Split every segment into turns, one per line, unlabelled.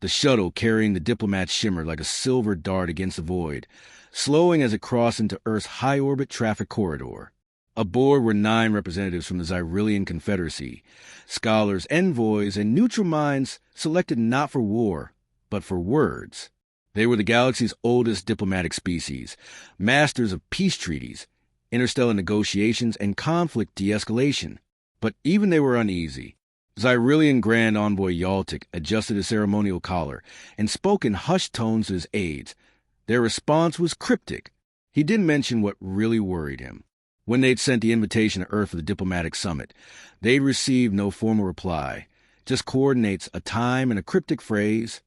The shuttle carrying the Diplomats shimmered like a silver dart against the void, slowing as it crossed into Earth's high-orbit traffic corridor. Aboard were 9 representatives from the Zyrillian Confederacy, scholars, envoys, and neutral minds selected not for war, but for words. They were the galaxy's oldest diplomatic species, masters of peace treaties, interstellar negotiations, and conflict de-escalation. But even they were uneasy. Zyrillian Grand Envoy Yaltic adjusted his ceremonial collar and spoke in hushed tones to his aides. Their response was cryptic. He didn't mention what really worried him. When they'd sent the invitation to Earth for the diplomatic summit, they'd received no formal reply, just coordinates, a time, and a cryptic phrase.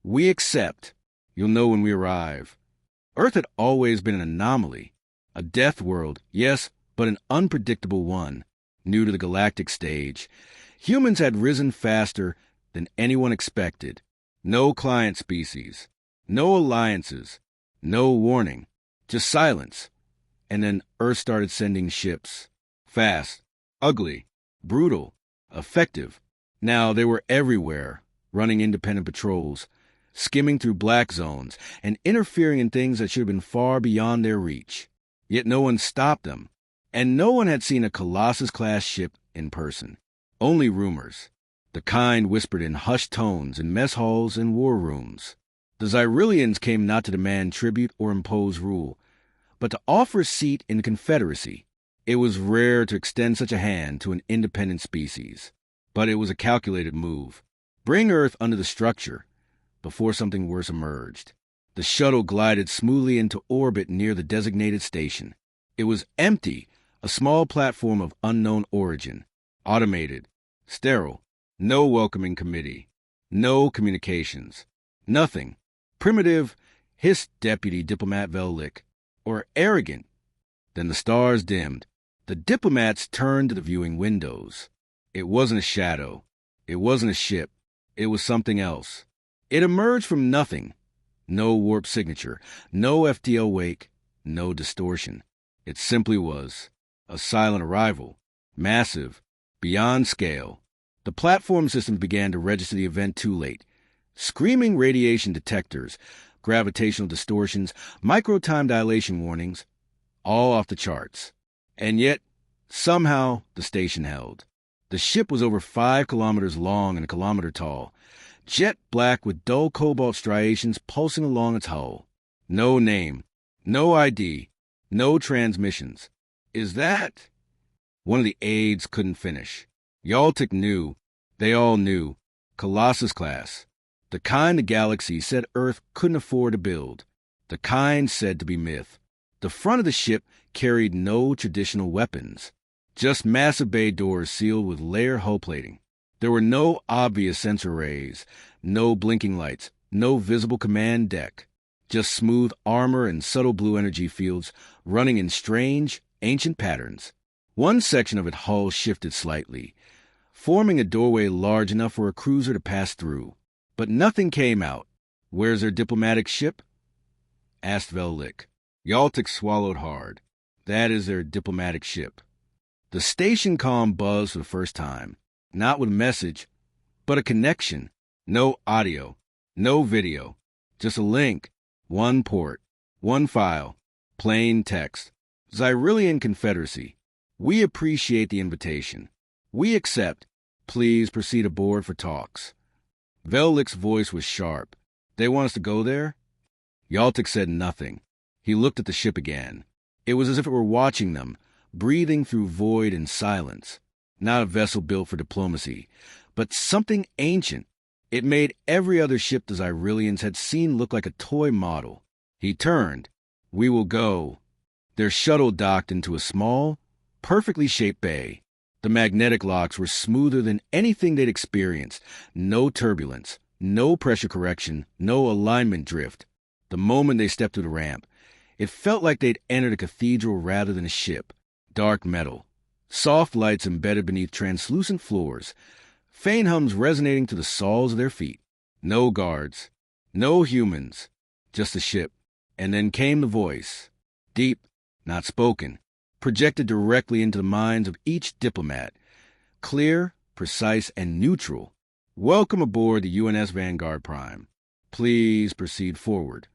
"We accept. You'll know when we arrive." Earth had always been an anomaly. A death world, yes, but an unpredictable one, new to the galactic stage. Humans had risen faster than anyone expected. No client species, no alliances, no warning, just silence. And then Earth started sending ships. Fast, ugly, brutal, effective. Now they were everywhere, running independent patrols, skimming through black zones, and interfering in things that should have been far beyond their reach. Yet no one stopped them, and no one had seen a Colossus-Class ship in person. Only rumors, the kind whispered in hushed tones in mess halls and war rooms. The Zyrillians came not to demand tribute or impose rule, but to offer a seat in the Confederacy. It was rare to extend such a hand to an independent species, but it was a calculated move. Bring Earth under the structure before something worse emerged. The shuttle glided smoothly into orbit near the designated station. It was empty, a small platform of unknown origin, automated, sterile, no welcoming committee, no communications, nothing. Primitive, hissed Deputy Diplomat Vellik. Or arrogant. Then the stars dimmed. The diplomats turned to the viewing windows. It wasn't a shadow. It wasn't a ship. It was something else. It emerged from nothing. No warp signature, no FTL wake, no distortion. It simply was a silent arrival, massive, beyond scale. The platform systems began to register the event too late. Screaming radiation detectors, gravitational distortions, micro-time dilation warnings, all off the charts. And yet, somehow, the station held. The ship was over 5 kilometers long and a kilometer tall, jet black with dull cobalt striations pulsing along its hull. No name, no ID, no transmissions. Is that? One of the aides couldn't finish. Yaltic knew. They all knew. Colossus-Class. The kind the galaxy said Earth couldn't afford to build. The kind said to be myth. The front of the ship carried no traditional weapons. Just massive bay doors sealed with layer hull plating. There were no obvious sensor arrays, no blinking lights, no visible command deck. Just smooth armor and subtle blue energy fields running in strange, ancient patterns. One section of its hull shifted slightly, forming a doorway large enough for a cruiser to pass through. But nothing came out. "Where's their diplomatic ship?" asked Vellik. Yaltic swallowed hard. "That is their diplomatic ship." The station comm buzzed for the first time. Not with a message, but a connection. No audio, no video. Just a link. One port. One file. Plain text. Zyrillian Confederacy. We appreciate the invitation. We accept. Please proceed aboard for talks. Vellik's voice was sharp. "They want us to go there?" Yaltic said nothing. He looked at the ship again. It was as if it were watching them, breathing through void and silence. Not a vessel built for diplomacy, but something ancient. It made every other ship the Zyrillians had seen look like a toy model. He turned. "We will go." Their shuttle docked into a small, perfectly shaped bay. The magnetic locks were smoother than anything they'd experienced. No turbulence, no pressure correction, no alignment drift. The moment they stepped through the ramp, it felt like they'd entered a cathedral rather than a ship. Dark metal, soft lights embedded beneath translucent floors, faint hums resonating to the soles of their feet. No guards, no humans, just a ship. And then came the voice, deep, not spoken, projected directly into the minds of each diplomat, clear, precise, and neutral. Welcome aboard the UNS Vanguard Prime. Please proceed forward.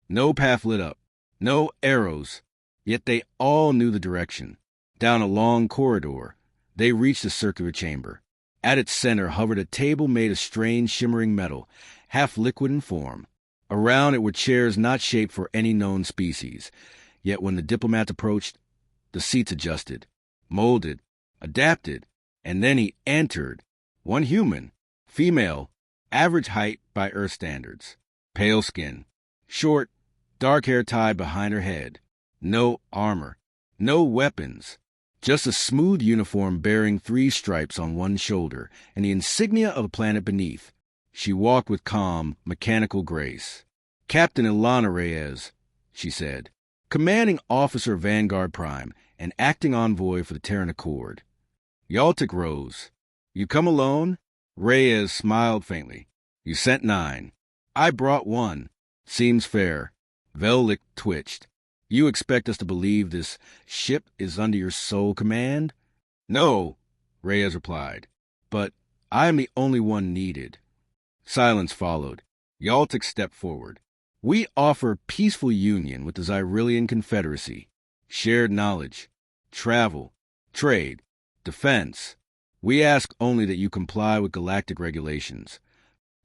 No path lit up. No arrows. Yet they all knew the direction. Down a long corridor, they reached a circular chamber. At its center hovered a table made of strange shimmering metal, half liquid in form. Around it were chairs not shaped for any known species. Yet when the diplomats approached, the seats adjusted, molded, adapted, and then he entered. One human, female, average height by Earth standards, pale skin, short, dark hair tied behind her head, no armor, no weapons, just a smooth uniform bearing 3 stripes on one shoulder and the insignia of the planet beneath. She walked with calm, mechanical grace. "Captain Ilana Reyes," she said, "commanding officer of Vanguard Prime and acting envoy for the Terran Accord." Yaltic rose. "You come alone?" Reyes smiled faintly. "You sent 9. I brought 1. Seems fair." Vellik twitched. "You expect us to believe this ship is under your sole command?" "No," Reyes replied. "But I am the only one needed." Silence followed. Yaltic stepped forward. "We offer peaceful union with the Zyrillian Confederacy. Shared knowledge, travel, trade, defense. We ask only that you comply with galactic regulations."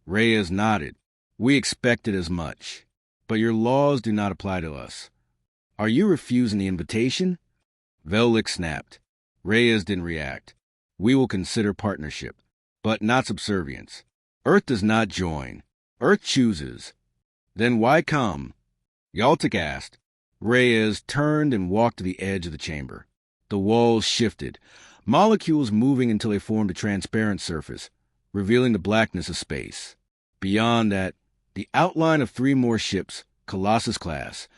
Reyes nodded. "We expected as much. But your laws do not apply to us. Are you refusing the invitation?" Vellik snapped. Reyes didn't react. "We will consider partnership, but not subservience. Earth does not join. Earth chooses. Then why come?" Yaltic asked. Reyes turned and walked to the edge of the chamber. The walls shifted, molecules moving until they formed a transparent surface, revealing the blackness of space. Beyond that, the outline of 3 more ships, Colossus-Class,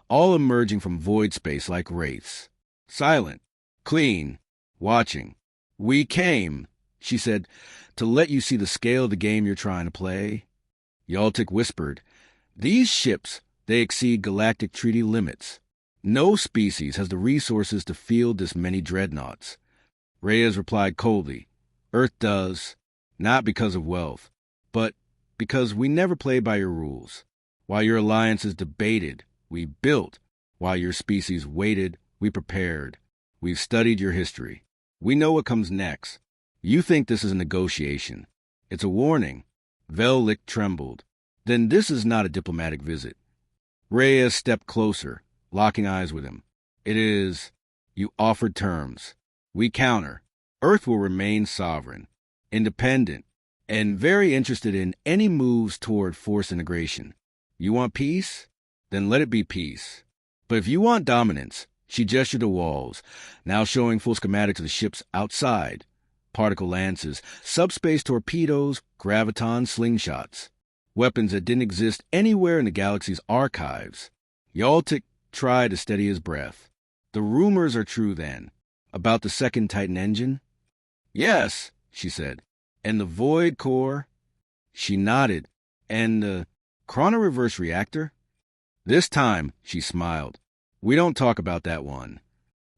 all emerging from void space like wraiths. Silent, clean, watching. "We came," she said, "to let you see the scale of the game you're trying to play." Yaltic whispered, "These ships, they exceed galactic treaty limits. No species has the resources to field this many dreadnoughts." Reyes replied coldly, "Earth does, not because of wealth, but because we never play by your rules. While your alliances debated, we built. While your species waited, we prepared. We've studied your history. We know what comes next. You think this is a negotiation. It's a warning." Vellik trembled. "Then this is not a diplomatic visit." Reyes stepped closer, locking eyes with him. "It is. You offered terms. We counter. Earth will remain sovereign, independent, and very interested in any moves toward forced integration. You want peace? Then let it be peace. But if you want dominance," she gestured to walls, now showing full schematics of the ships outside. Particle lances, subspace torpedoes, graviton slingshots. Weapons that didn't exist anywhere in the galaxy's archives. Yaltic tried to steady his breath. "The rumors are true, then, about the second Titan engine?" "Yes," she said. "And the void core?" She nodded. "And the chrono-reverse reactor?" This time, she smiled. "We don't talk about that one."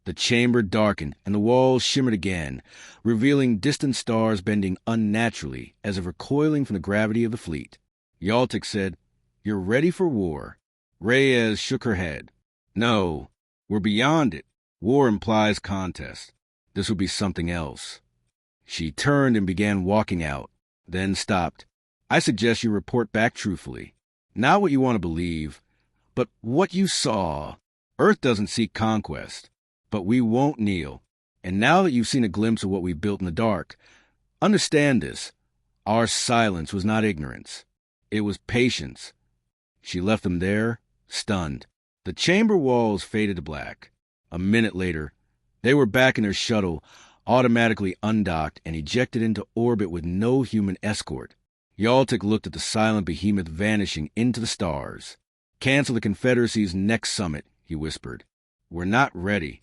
The chamber darkened, and the walls shimmered again, revealing distant stars bending unnaturally, as if recoiling from the gravity of the fleet. Yaltic said, "You're ready for war." Reyes shook her head. "No, we're beyond it. War implies contest. This will be something else." She turned and began walking out, then stopped. "I suggest you report back truthfully. Not what you want to believe, but what you saw. Earth doesn't seek conquest, but we won't kneel. And now that you've seen a glimpse of what we built in the dark, understand this. Our silence was not ignorance. It was patience." She left them there, stunned. The chamber walls faded to black. A minute later, they were back in their shuttle, automatically undocked and ejected into orbit with no human escort. Yaltic looked at the silent behemoth vanishing into the stars. "Cancel the Confederacy's next summit," he whispered. "We're not ready."